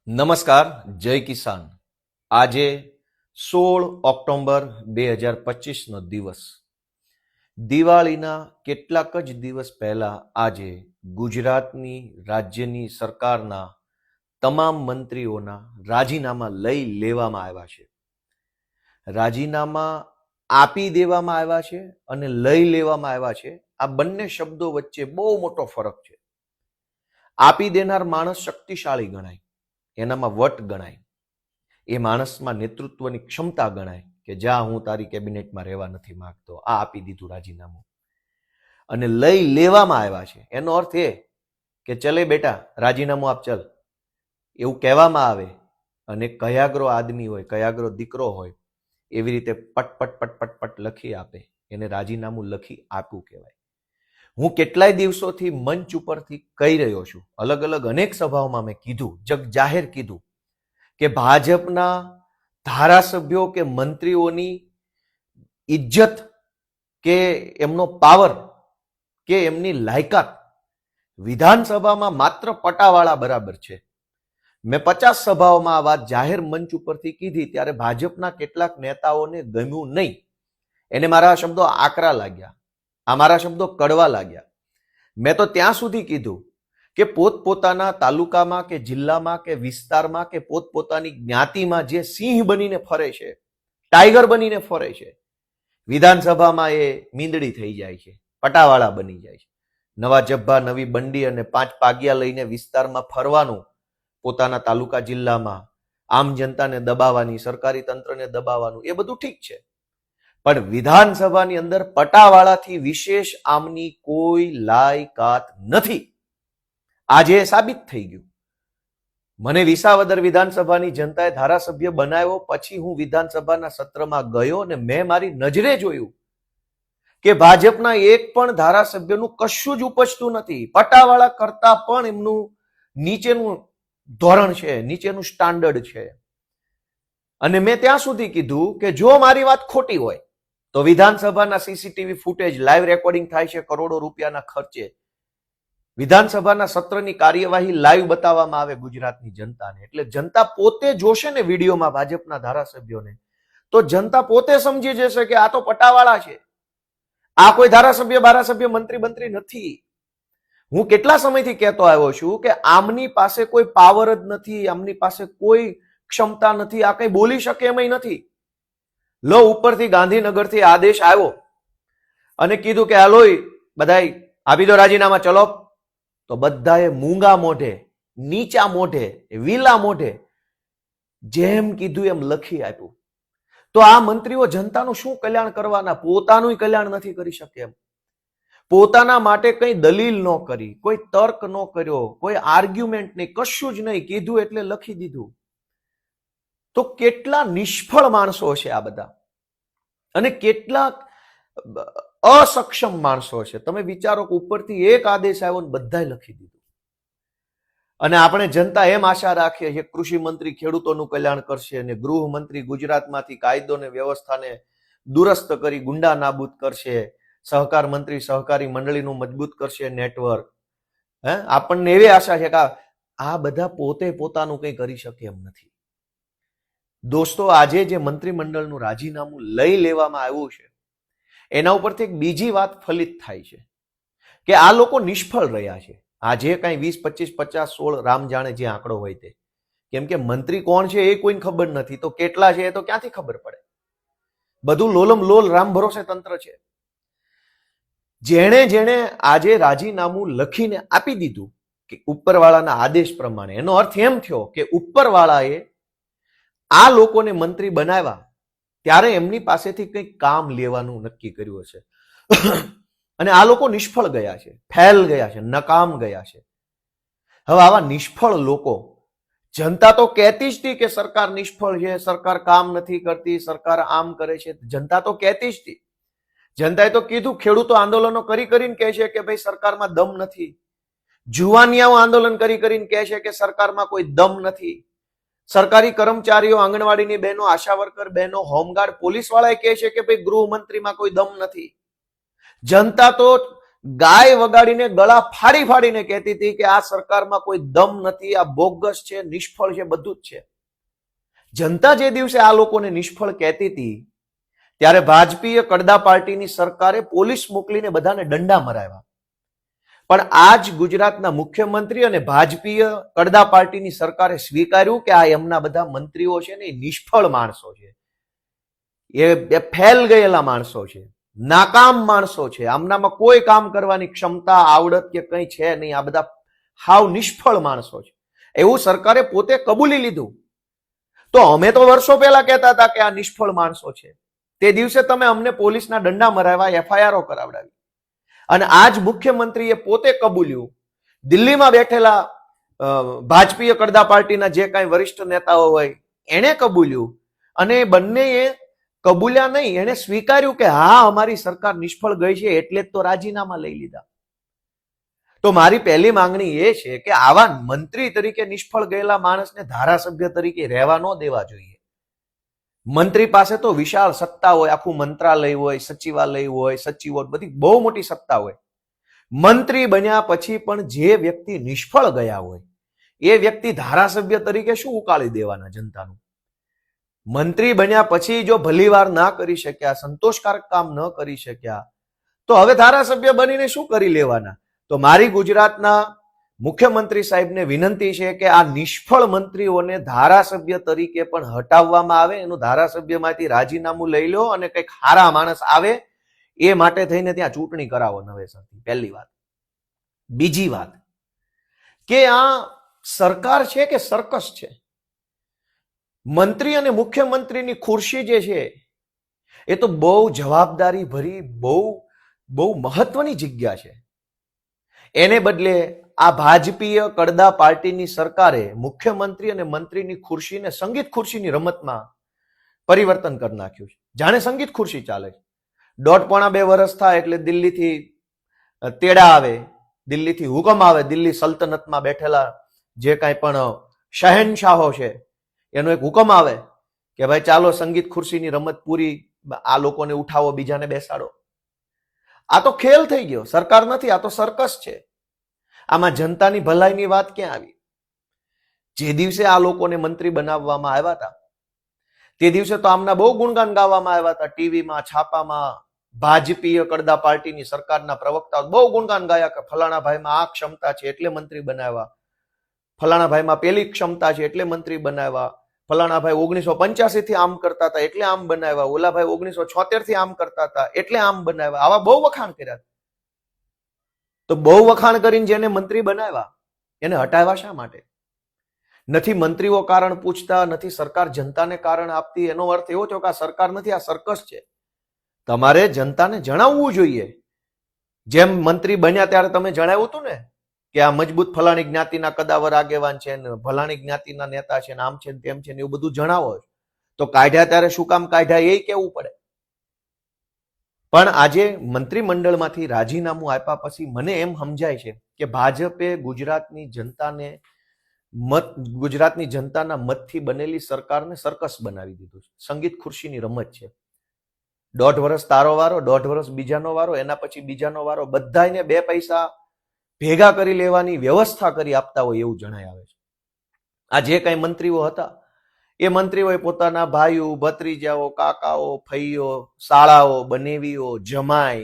નમસ્કાર, જય કિસાન. આજે 16 ઓક્ટોબર 2025નો દિવસ. દિવાળીના કેટલાક જ દિવસ પહેલા આજે ગુજરાતની રાજ્યની સરકારના તમામ મંત્રીઓના રાજીનામા લઈ લેવામાં આવ્યા છે. રાજીનામા આપી દેવામાં આવ્યા છે અને લઈ લેવામાં આવ્યા છે. આ બંને શબ્દો વચ્ચે બહુ મોટો ફરક છે. આપી દેનાર માણસ શક્તિશાળી ગણાય, એનામાં વટ ગણાય, એ માણસમાં નેતૃત્વની ક્ષમતા ગણાય કે જ્યાં હું તારી કેબિનેટમાં રહેવા નથી માંગતો, આ આપી દીધું રાજીનામું. અને લઈ લેવામાં આવ્યા છે એનો અર્થ એ કે ચલે બેટા રાજીનામું આપ, ચલ, એવું કહેવામાં આવે અને કયાગ્રો આદમી હોય, કયાગ્રો દીકરો હોય, એવી રીતે પટપટ પટપટ પટ લખી આપે, એને રાજીનામું લખી આપ્યું કહેવાય. હું કેટલાય દિવસોથી મંચ ઉપરથી કહી રહ્યો છું, અલગ અલગ અનેક સભાઓમાં મેં કીધું, જગ જાહેર કીધું કે ભાજપના ધારાસભ્યો કે મંત્રીઓની ઇજ્જત કે એમનો પાવર કે એમની લાયકાત વિધાનસભામાં માત્ર પટાવાળા બરાબર છે. મેં 50 સભાઓમાં આ વાત જાહેર મંચ ઉપરથી કીધી ત્યારે ભાજપના કેટલાક નેતાઓને ગમ્યું નહીં. એને મારા શબ્દો આકરા લાગ્યા, આ મારા શબ્દો કડવા લાગ્યા. મેં તો ત્યાં સુધી કીધું કે પોતપોતાના તાલુકામાં કે જિલ્લામાં કે વિસ્તારમાં કે પોતપોતાની જ્ઞાતિમાં જે સિંહ બનીને ફરે છે, ટાઈગર બનીને ફરે છે, વિધાનસભામાં એ મીંદડી થઈ જાય છે, પટાવાળા બની જાય છે. નવા જબ્બા, નવી બંડી અને 5 પાગિયા લઈને વિસ્તારમાં ફરવાનું, પોતાના તાલુકા જિલ્લામાં આમ જનતાને દબાવવાની, સરકારી તંત્રને દબાવવાનું, એ બધું ઠીક છે. પણ વિધાનસભાની અંદર પટાવાળાથી વિશેષ આમની કોઈ લાયકાત નથી. આજે સાબિત થઈ ગયું. મને વિસાવદર વિધાનસભાની જનતાએ ધારાસભ્ય બનાવ્યો પછી હું વિધાનસભાના સત્રમાં ગયો અને મેં મારી નજરે જોયું કે ભાજપના એક પણ ધારાસભ્યનું કશું જ ઉપજતું નથી. પટાવાળા કરતા પણ એમનું નીચેનું ધોરણ છે, નીચેનું સ્ટાન્ડર્ડ છે. અને મેં ત્યાં સુધી કીધું કે જો મારી વાત ખોટી હોય તો વિધાનસભાના સીસીટીવી ફૂટેજ, લાઈવ રેકોર્ડિંગ થાય છે કરોડો રૂપિયાના ખર્ચે, વિધાનસભાના સત્રની કાર્યવાહી લાઈવ બતાવવામાં આવે ગુજરાતની જનતાને. એટલે જનતા પોતે જોશે ને વિડીયોમાં ભાજપના ધારાસભ્યોને, તો જનતા પોતે સમજી જશે કે આ તો પટાવાળા છે, આ કોઈ ધારાસભ્ય મંત્રી નથી. હું કેટલા સમયથી કહેતો આવ્યો છું કે આમની પાસે કોઈ પાવર જ નથી, આમની પાસે કોઈ ક્ષમતા નથી, આ કઈ બોલી શકે એમ નથી. લો, ઉપરથી ગાંધીનગરથી આદેશ આવ્યો અને કીધું કે હાલો બધાય આપી દો રાજીનામા, ચલો. તો બધાએ મૂંગા મોઢે, નીચા મોઢે, વિલા મોઢે જેમ કીધું એમ લખી આપ્યું. તો આ મંત્રીઓ જનતાનું શું કલ્યાણ કરવાના? પોતાનું કલ્યાણ નથી કરી શકે એમ. પોતાના માટે કઈ દલીલ ન કરી, કોઈ તર્ક ન કર્યો, કોઈ આર્ગ્યુમેન્ટ નહીં, કશું જ નહીં, કીધું એટલે લખી દીધું. તો કેટલા નિષ્ફળ માણસો છે આ બધા, અને કેટલા અસક્ષમ માણસો છે. તમે વિચારો કે ઉપરથી એક આદેશ આવ્યો ને બધાએ લખી દીધું. અને આપણે જનતા એમ આશા રાખીએ છીએ કૃષિ મંત્રી ખેડૂતોનું કલ્યાણ કરશે અને ગૃહમંત્રી ગુજરાતમાંથી કાયદો ને વ્યવસ્થાને દુરસ્ત કરી ગુંડા નાબૂદ કરશે, સહકાર મંત્રી સહકારી મંડળીનું મજબૂત કરશે નેટવર્ક. આપણને એવી આશા છે કે આ બધા પોતે પોતાનું કંઈ કરી શકે એમ નથી. દોસ્તો, આજે જે મંત્રીમંડળનું રાજીનામું લઈ લેવામાં આવ્યું છે એના ઉપરથી એક બીજી વાત ફલિત થાય છે કે આ લોકો નિષ્ફળ રહ્યા છે. આજે કઈ 20, 25, 50, 16 રામ જાણે જે આંકડો હોય તે, કેમ કે મંત્રી કોણ છે એ કોઈને ખબર નથી, તો કેટલા છે એ તો ક્યાંથી ખબર પડે? બધું લોલમ લોલ રામ ભરોસે તંત્ર છે. જેણે જેણે આજે રાજીનામું લખીને આપી દીધું કે ઉપરવાળાના આદેશ પ્રમાણે, એનો અર્થ એમ થયો કે ઉપરવાળાએ આ લોકોને મંત્રી બનાવ્યા ત્યારે એમની પાસેથી કંઈક કામ લેવાનું નક્કી કર્યું હશે. અને આ લોકો નિષ્ફળ ગયા છે, ફેલ ગયા છે, નકામ ગયા છે. હવે આવા નિષ્ફળ લોકો, જનતા તો કહેતી જ હતી કે સરકાર નિષ્ફળ છે, સરકાર કામ નથી કરતી, સરકાર આમ કરે છે, જનતા તો કહેતી જ હતી. જનતાએ તો કીધું, ખેડૂતો આંદોલનો કરી કરીને કહે છે કે ભાઈ સરકારમાં દમ નથી. જુવાનિયાઓ આંદોલન કરી કરીને કહે છે કે સરકારમાં કોઈ દમ નથી. સરકારી કર્મચારીઓ, આંગણવાડીની બહેનો, આશા વર્કર બહેનો, હોમગાર્ડ, પોલીસ વાળા કહે છે કે ભાઈ ગૃહમંત્રીમાં કોઈ દમ નથી. જનતા તો ગાય વગાડીને ગળા ફાડી ફાડીને કહેતી હતી કે આ સરકારમાં કોઈ દમ નથી, આ બોગસ છે, નિષ્ફળ છે, બધું જ છે. જનતા જે દિવસે આ લોકોને નિષ્ફળ કહેતી હતી ત્યારે ભાજપીય કડદા પાર્ટીની સરકારે પોલીસ મોકલીને બધાને દંડા મરાવ્યા. પણ આજ ગુજરાતના મુખ્યમંત્રી અને ભાજપીય કડદા પાર્ટીની સરકારે સ્વીકાર્યું કે આ એમના બધા મંત્રીઓ છે ને એ નિષ્ફળ માણસો છે, એ ફેલ ગયેલા માણસો છે, નાકામ માણસો છે, આમનામાં કોઈ કામ કરવાની ક્ષમતા આવડત કે કંઈ છે નહીં, આ બધા હાવ નિષ્ફળ માણસો છે, એવું સરકારે પોતે કબૂલી લીધું. તો અમે તો વર્ષો પહેલા કહેતા હતા કે આ નિષ્ફળ માણસો છે. તે દિવસે તમે અમને પોલીસના દંડા મરાવ્યા, એફઆઈઆરો કરાવડાવી, અને આજ મુખ્યમંત્રીએ પોતે કબૂલ્યું. દિલ્હીમાં બેઠેલા ભાજપીય કડદા પાર્ટીના જે કાંઈ વરિષ્ઠ નેતાઓ હોય એણે કબૂલ્યું, અને બંનેએ કબૂલ્યા નહીં, એણે સ્વીકાર્યું કે હા અમારી સરકાર નિષ્ફળ ગઈ છે, એટલે જ તો રાજીનામા લઈ લીધા. તો મારી પહેલી માંગણી એ છે કે આવા મંત્રી તરીકે નિષ્ફળ ગયેલા માણસને ધારાસભ્ય તરીકે રહેવા ન દેવા જોઈએ. મંત્રી પાસે તો વિશાળ સત્તા હોય, આખું મંત્રાલય હોય, સચિવાલય હોય, સચિવો, બધી બહુ મોટી સત્તા હોય. મંત્રી બન્યા પછી પણ જે વ્યક્તિ નિષ્ફળ ગયા હોય એ વ્યક્તિ ધારાસભ્ય તરીકે શું ઉકાળી દેવાના જનતાનું? મંત્રી બન્યા પછી જો ભલીવાર ના કરી શક્યા, સંતોષકારક કામ ન કરી શક્યા, તો હવે ધારાસભ્ય બનીને શું કરી લેવાના? તો મારી ગુજરાતના મુખ્યમંત્રી સાહેબને વિનંતી છે કે આ નિષ્ફળ મંત્રીઓને ધારાસભ્ય તરીકે પણ હટાવવામાં આવે, એનું ધારાસભ્યમાંથી રાજીનામું લઈ લો અને કંઈક સારા માણસ આવે એ માટે થઈને ત્યાં ચૂંટણી કરાવો નવેસરથી. પહેલી વાત. બીજી વાત કે આ સરકાર છે કે સર્કસ છે? મંત્રી અને મુખ્યમંત્રીની ખુરશી જે છે એ તો બહુ જવાબદારી ભરી, બહુ મહત્વની જગ્યા છે. એને બદલે આ ભાજપીય કડદા પાર્ટીની સરકારે મુખ્યમંત્રી અને મંત્રીની ખુરશીને સંગીત ખુરશીની રમતમાં પરિવર્તન કરી નાખ્યું છે. જાણે સંગીત ખુરશી ચાલે છે. 1.5-2 વર્ષ થાય એટલે દિલ્હીથી તેડા આવે, દિલ્હીથી હુકમ આવે, દિલ્હી સલ્તનતમાં બેઠેલા જે કાંઈ પણ શહેનશાહો છે એનો એક હુકમ આવે કે ભાઈ ચાલો સંગીત ખુરશીની રમત પૂરી, આ લોકોને ઉઠાવો, બીજાને બેસાડો. આ તો ખેલ થઈ ગયો, સરકાર નથી, આ તો સર્કસ છે. આમાં જનતાની ભલાઈની વાત ક્યાં આવી? જે દિવસે આ લોકોને મંત્રી બનાવવામાં આવ્યા હતા તે દિવસે તો આમના બહુ ગુણગાન ગાવામાં આવ્યા હતા. ટીવીમાં, છાપામાં ભાજપીય કડદા પાર્ટીની સરકારના પ્રવક્તાઓ બહુ ગુણગાન ગાયા કે ફલાણા ભાઈમાં આ ક્ષમતા છે એટલે મંત્રી બનાવ્યા, ફલાણા ભાઈમાં પેલી ક્ષમતા છે એટલે મંત્રી બનાવ્યા, ફલાણા ભાઈ 1985 થી આમ કરતા હતા એટલે આમ બનાવ્યા, ઓલા ભાઈ 1976 થી આમ કરતા હતા એટલે આમ બનાવ્યા. આવા બહુ વખાણ કર્યા. તો બહુ વખાણ કરીને જેને મંત્રી બનાવ્યા એને હટાવ્યા શા માટે? નથી મંત્રીઓ કારણ પૂછતા, નથી સરકાર જનતાને કારણ આપતી. એનો અર્થ એવો થયો કે આ સરકાર નથી, આ સર્કસ છે. તમારે જનતાને જણાવવું જોઈએ. જેમ મંત્રી બન્યા ત્યારે તમે જણાવ્યું હતું ને કે આ મજબૂત ફલાણી જ્ઞાતિના કદાવર આગેવાન છે ને ફલાણી જ્ઞાતિના નેતા છે ને આમ છે ને તેમ છે ને એવું બધું જણાવો. તો કાઢ્યા ત્યારે શું કામ કાઢ્યા એ કેવું પડે. પણ આજે મંત્રીમંડળમાંથી રાજીનામું આપ્યા પછી મને એમ સમજાય છે કે ભાજપે ગુજરાતની જનતાના મતથી બનેલી સરકારને સર્કસ બનાવી દીધું છે. સંગીત ખુરશીની રમત છે. 1.5 વર્ષ તારો વારો, 1.5 વર્ષ બીજાનો વારો, એના પછી બીજાનો વારો, બધાને 2 પૈસા ભેગા કરી લેવાની વ્યવસ્થા કરી આપતા હોય એવું જણાય આવે છે. આ જે કઈ મંત્રીઓ હતા એ મંત્રીઓએ પોતાના ભાઈઓ, ભત્રીજાઓ, કાકાઓ, ફઈઓ, શાળાઓ, બનેવીઓ, જમાઈ,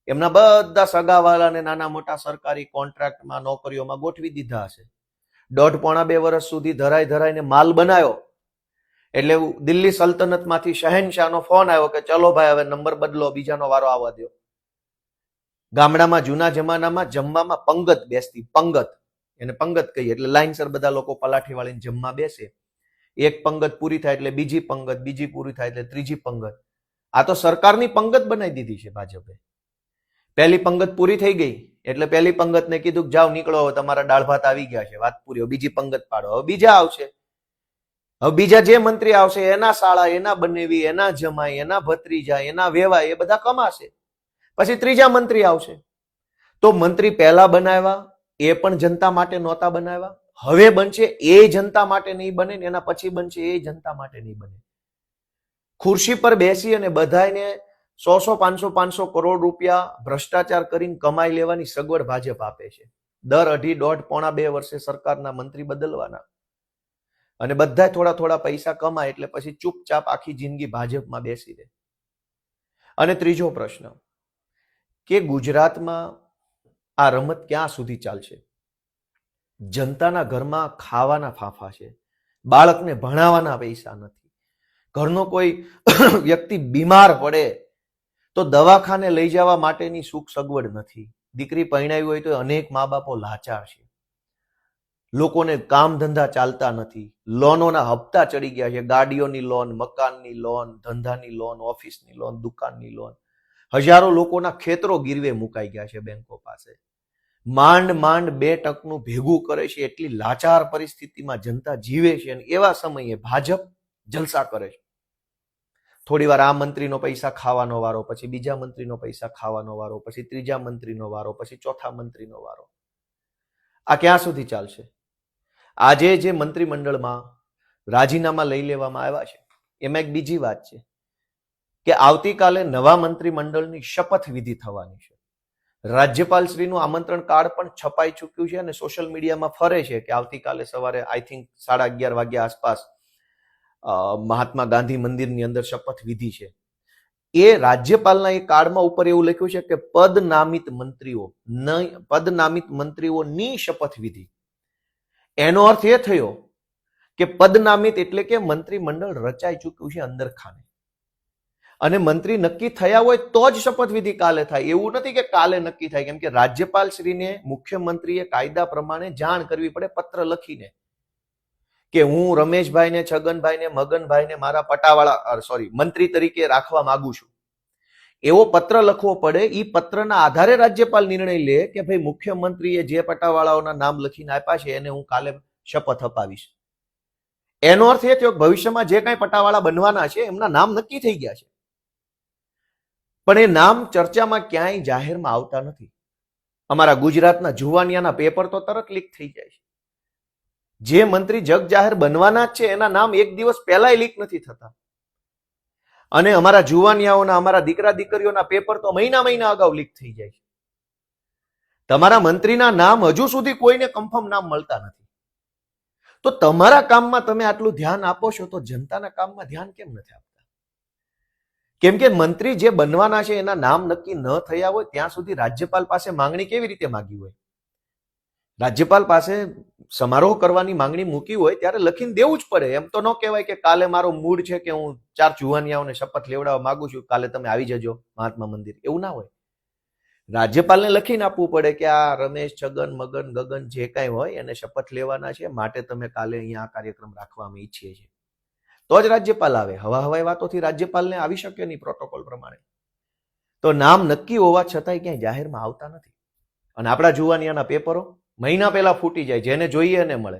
એમના બધા સગાવાલાને નાના મોટા સરકારી કોન્ટ્રાક્ટમાં, નોકરીઓમાં ગોઠવી દીધા હશે. 1.5-2 વર્ષ સુધી ધરાઈને માલ બનાવ્યો. એટલે દિલ્હી સલ્તનતમાંથી શહેનશાહનો ફોન આવ્યો કે ચલો ભાઈ હવે નંબર બદલો, બીજાનો વારો આવવા દો. ગામડામાં જૂના જમાનામાં જમવામાં પંગત બેસતી, પંગત, એને પંગત કહીએ. એટલે લાઈનસર બધા લોકો પલાઠી વાળીને જમવા બેસે. એક પંગત પૂરી થાય એટલે બીજી પંગત, બીજી પૂરી થાય એટલે ત્રીજી પંગત. આ તો સરકારની પંગત બનાવી દીધી છે ભાજપે. પહેલી પંગત પૂરી થઈ ગઈ એટલે પહેલી પંગતને કીધું કે જાઓ નીકળો, હવે તમારા દાળ ભાત આવી ગયા છે, વાત પૂરી. બીજી પંગત પાડો, હવે બીજા આવશે. હવે બીજા જે મંત્રી આવશે એના શાળા, એના બનેવી, એના જમાઈ, એના ભત્રીજા, એના વેવાય, એ બધા કમાશે. પછી ત્રીજા મંત્રી આવશે. તો મંત્રી પહેલા બનાવ્યા એ પણ જનતા માટે નહોતા બનાવ્યા, હવે બનશે એ જનતા માટે નહીં બને, એના પછી બનશે એ જનતા માટે નહીં બને. ખુરશી પર બેસી અને બધાને 100-500 કરોડ રૂપિયા ભ્રષ્ટાચાર કરીને કમાઈ લેવાની સગવડ ભાજપ આપે છે. દર 1.5-1.5-2 વર્ષે સરકારના મંત્રી બદલવાના અને બધા થોડા પૈસા કમાય એટલે પછી ચૂપચાપ આખી જિંદગી ભાજપમાં બેસી રહે. અને ત્રીજો પ્રશ્ન કે ગુજરાતમાં આ રમત ક્યાં સુધી ચાલશે? જનતાના ઘરમાં ખાવાના ફાંફા છે, બાળકને ભણાવવાના પૈસા નથી, ઘરનો કોઈ વ્યક્તિ બીમાર પડે તો દવાખાને લઈ જવા માટેની સુખ સગવડ નથી. દીકરી પરણાવી હોય તો અનેક મા બાપો લાચાર છે. લોકોને કામ ધંધા ચાલતા નથી, લોનોના હપ્તા ચડી ગયા છે, ગાડીઓની લોન, મકાનની લોન, ધંધાની લોન, ઓફિસની લોન, દુકાનની લોન. હજારો લોકોના ખેતરો ગીરવે મુકાઈ ગયા છે બેંકો પાસે. માંડ 2% ભેગું કરે છે, એટલી લાચાર પરિસ્થિતિમાં જનતા જીવે છે. અને એવા સમયે ભાજપ જલસા કરે છે. થોડી વાર આ મંત્રીનો પૈસા ખાવાનો વારો, પછી બીજા મંત્રીનો પૈસા ખાવાનો વારો, પછી ત્રીજા મંત્રીનો વારો, પછી ચોથા મંત્રીનો વારો. આ ક્યાં સુધી ચાલશે? આજે જે મંત્રીમંડળમાં રાજીનામા લઈ લેવામાં આવ્યા છે એમાં એક બીજી વાત છે કે આવતીકાલે નવા મંત્રીમંડળની શપથ વિધિ થવાની છે. રાજ્યપાલશ્રીનું આમંત્રણ કાર્ડ પણ છપાઈ ચૂક્યું છે અને સોશિયલ મીડિયામાં ફરે છે કે આવતીકાલે સવારે આઈ થિંક 11:30 વાગ્યા આસપાસ મહાત્મા ગાંધી મંદિરની અંદર શપથ વિધિ છે. એ રાજ્યપાલના એ કાર્ડમાં ઉપર એવું લખ્યું છે કે પદનામિત મંત્રીઓની શપથ વિધિ. એનો અર્થ એ થયો કે પદનામિત એટલે કે મંત્રીમંડળ રચાઈ ચૂક્યું છે અંદર ખાને, અને મંત્રી નક્કી થયા હોય તો જ શપથવિધિ કાલે થાય. એવું નથી કે કાલે નક્કી થાય, કેમ કે રાજ્યપાલ શ્રીને મુખ્યમંત્રીએ કાયદા પ્રમાણે જાણ કરવી પડે પત્ર લખીને કે હું રમેશભાઈને, છગનભાઈને, મગનભાઈને મારા પટાવાળા મંત્રી તરીકે રાખવા માંગુ છું. એવો પત્ર લખવો પડે. એ પત્રના આધારે રાજ્યપાલ નિર્ણય લે કે ભાઈ મુખ્યમંત્રીએ જે પટાવાળાઓના નામ લખીને આપ્યા છે એને હું કાલે શપથ અપાવીશ. એનો અર્થ એ થયો કે ભવિષ્યમાં જે કાંઈ પટાવાળા બનવાના છે એમના નામ નક્કી થઈ ગયા છે, પણ એ નામ ચર્ચામાં ક્યાંય જાહેરમાં આવતા નથી. અમારા ગુજરાતના જુવાનિયાના પેપર તો તરત લીક થઈ જાય છે. જે મંત્રી જગ જાહેર બનવાના જ છે એના નામ એક દિવસ પહેલાય લીક નથી થતા, અને અમારા જુવાનિયાઓના, અમારા દીકરા દીકરીઓના પેપર તો મહિના અગાઉ લીક થઈ જાય છે. તમારા મંત્રીના નામ હજુ સુધી કોઈને કન્ફર્મ નામ મળતા નથી. તો તમારા કામમાં તમે આટલું ધ્યાન આપો છો તો જનતાના કામમાં ધ્યાન કેમ નથી આપતા? કેમ કે મંત્રી જે બનવાના છે એના નામ નક્કી ન થયા હોય ત્યાં સુધી રાજ્યપાલ પાસે માંગણી કેવી રીતે માંગી હોય? રાજ્યપાલ પાસે સમારોહ કરવાની માંગણી મૂકી હોય ત્યારે લખીને દેવું જ પડે. એમ તો ન કહેવાય કે કાલે મારો મૂડ છે કે હું 4 જુવાનિયાઓને શપથ લેવડાવવા માંગુ છું, કાલે તમે આવી જજો મહાત્મા મંદિર. એવું ના હોય. રાજ્યપાલને લખીને આપવું પડે કે આ રમેશ, છગન, મગન, ગગન જે કાંઈ હોય એને શપથ લેવાના છે, માટે તમે કાલે અહીંયા આ કાર્યક્રમ રાખવામાં ઈચ્છીએ છીએ. તો જ રાજ્યપાલ આવે. હવાઈ વાતોથી રાજ્યપાલને આવી શકે નહીં પ્રોટોકોલ પ્રમાણે. તો નામ નક્કી હોવા છતાંય ક્યાંય જાહેરમાં આવતા નથી. અને આપણા જુવાનિયાના પેપરો મહિના પહેલા ફૂટી જાય, જેને જોઈએ એને મળે.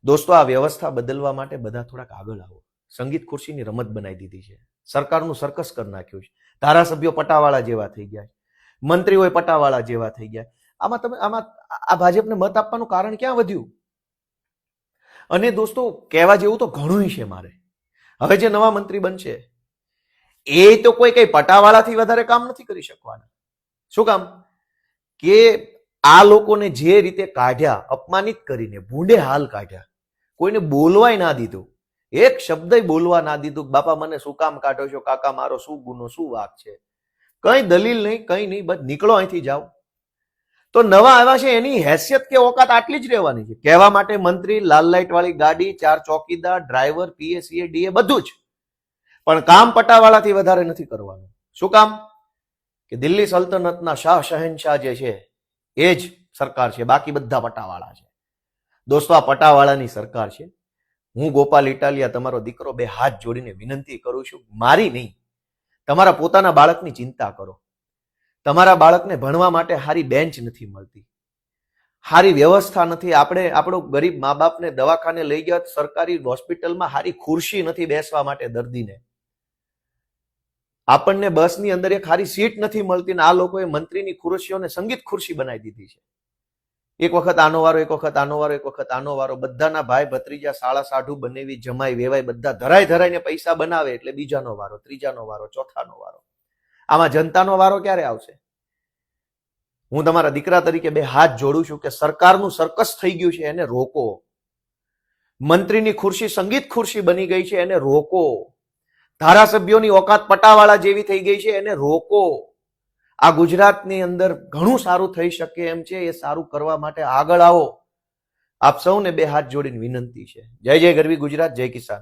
દોસ્તો, આ વ્યવસ્થા બદલવા માટે બધા થોડાક આગળ આવો. સંગીત ખુરશીની રમત બનાવી દીધી છે, સરકારનું સર્કસ કરી નાખ્યું છે. ધારાસભ્યો પટાવાળા જેવા થઈ ગયા, મંત્રીઓ પટાવાળા જેવા થઈ ગયા. આમાં આ ભાજપને મત આપવાનું કારણ ક્યાં વધ્યું? અને દોસ્તો, કહેવા જેવું તો ઘણું છે મારે. હવે જે નવા મંત્રી બનશે એ તો કોઈ કઈ પટાવાળાથી વધારે કામ નથી કરી શકવાના. શું કામ? કે આ લોકોને જે રીતે કાઢ્યા, અપમાનિત કરીને, ભૂંડે હાલ કાઢ્યા, કોઈને બોલવાય ના દીધું, એક શબ્દ બોલવા ના દીધું. બાપા મને શું કામ કાઢો છો? કાકા મારો શું ગુનો, શું વાક છે? કઈ દલીલ નહીં, કઈ નહીં, બસ નીકળો અહીંથી, જાઓ. તો નવા આવ્યા છે એની હેસિયત કે ઓકાત આટલી જ રહેવાની છે. કહેવા માટે મંત્રી, લાલ લાઈટ વાળી ગાડી, 4 ચોકીદાર, ડ્રાઈવર, પીએસસીએ, ડીએ બધું જ, પણ કામ પટાવાળાથી વધારે નથી કરવાનું. શું કામ? કે દિલ્હી સલ્તનતના શાહ શહેનશાહ જે છે એ જ સરકાર છે, બાકી બધા પટાવાળા છે. દોસ્તો, આ પટાવાળાની સરકાર છે. હું ગોપાલ ઇટાલિયા, તમારો દીકરો, 2 હાથ જોડીને વિનંતી કરું છું, મારી નહીં, તમારા પોતાના બાળકની ચિંતા કરો. તમારા બાળકને ભણવા માટે સારી બેન્ચ નથી મળતી, સારી વ્યવસ્થા નથી. આપણો ગરીબ મા બાપને દવાખાને લઈ ગયા, સરકારી હોસ્પિટલમાં સારી ખુરશી નથી બેસવા માટે દર્દીને. આપણને બસની અંદર એક સારી સીટ નથી મળતી, ને આ લોકોએ મંત્રીની ખુરશીઓને સંગીત ખુરશી બનાવી દીધી છે. એક વખત આનો વારો, એક વખત આનો વારો, એક વખત આનો વારો. બધાના ભાઈ ભત્રીજા, સાળા સાઢુ બનેવી, જમાઈ વેવાય બધા ધરાઈને પૈસા બનાવે એટલે બીજાનો વારો, ત્રીજાનો વારો, ચોથાનો વારો. આમાં જનતાનો વારો ક્યારે આવશે? હું તમારા દીકરા તરીકે બે હાથ જોડું છું કે સરકારનું સર્કસ થઈ ગયું છે, એને રોકો. મંત્રીની ખુરશી સંગીત ખુરશી બની ગઈ છે, એને રોકો. ધારાસભ્યોની ઓકાત પટાવાળા જેવી થઈ ગઈ છે, એને રોકો. આ ગુજરાતની અંદર ઘણું સારું થઈ શકે એમ છે, એ સારું કરવા માટે આગળ આવો. આપ સૌને બે હાથ જોડીને વિનંતી છે. જય જય ગરવી ગુજરાત, જય કિસાન.